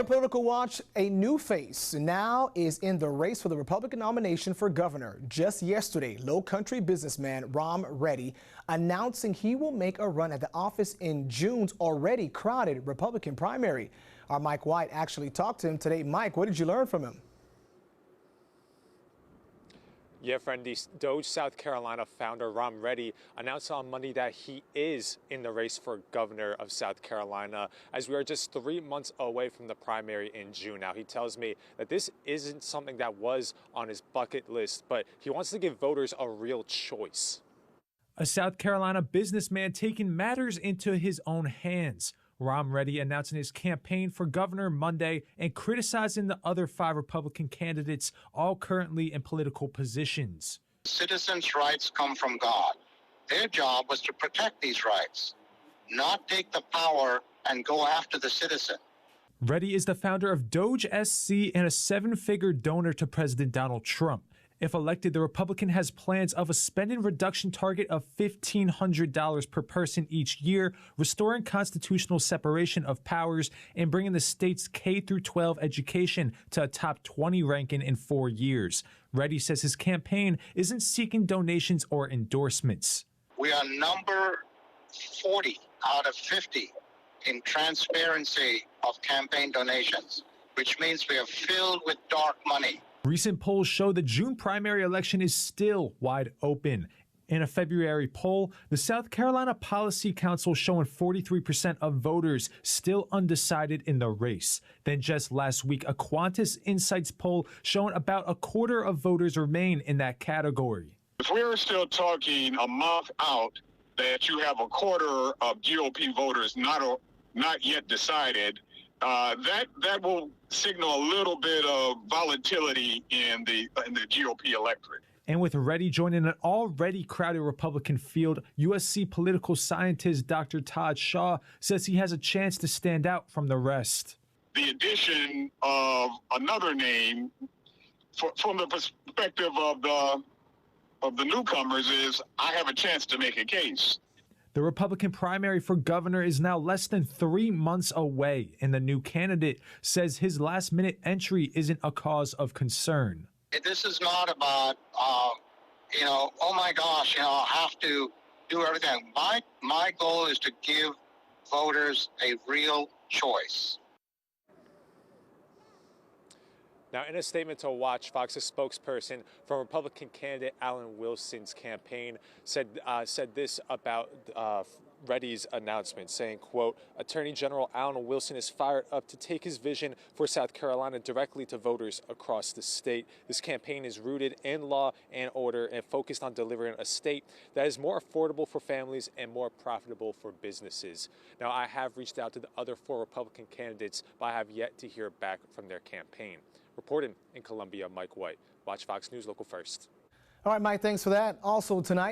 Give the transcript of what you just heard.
in Political Watch, a new face now is in the race for the Republican nomination for governor. Just yesterday, Low Country businessman Rom Reddy announcing he will make a run at the office in June's already crowded Republican primary. Our Mike White actually talked to him today. Mike, what did you learn from him? Yeah, friend, the DOGESC South Carolina founder Rom Reddy announced on Monday that he is in the race for governor of South Carolina, as we are just 3 months away from the primary in June. Now, he tells me that this isn't something that was on his bucket list, but he wants to give voters a real choice. A South Carolina businessman taking matters into his own hands. Rom Reddy announcing his campaign for governor Monday and criticizing the other 5 Republican candidates, all currently in political positions. Citizens' rights come from God. Their job was to protect these rights, not take the power and go after the citizen. Reddy is the founder of DOGESC and a 7-figure donor to President Donald Trump. If elected, the Republican has plans of a spending reduction target of $1,500 per person each year, restoring constitutional separation of powers, and bringing the state's K-12 education to a top 20 ranking in 4 years. Reddy says his campaign isn't seeking donations or endorsements. We are number 40 out of 50 in transparency of campaign donations, which means we are filled with dark money. Recent polls show the June primary election is still wide open. In a February poll, the South Carolina Policy Council showing 43% of voters still undecided in the race. Then just last week, a Quantas Insights poll showing about a quarter of voters remain in that category. If we're still talking a month out that you have a quarter of GOP voters not yet decided, that will signal a little bit of volatility in the GOP electorate. And with Reddy joining an already crowded Republican field, USC political scientist Dr. Todd Shaw says he has a chance to stand out from the rest. The addition of another name, from the perspective of the newcomers, is I have a chance to make a case. The Republican primary for governor is now less than 3 months away, and the new candidate says his last-minute entry isn't a cause of concern. This is not about, oh my gosh, I have to do everything. My goal is to give voters a real choice. Now, in a statement to WACH, Fox's spokesperson from Republican candidate Alan Wilson's campaign said this about Reddy's announcement, saying, quote, Attorney General Alan Wilson is fired up to take his vision for South Carolina directly to voters across the state. This campaign is rooted in law and order and focused on delivering a state that is more affordable for families and more profitable for businesses. Now, I have reached out to the other 4 Republican candidates, but I have yet to hear back from their campaign. Reporting in Columbia, Mike White. Watch Fox News Local First. All right, Mike, thanks for that. Also tonight,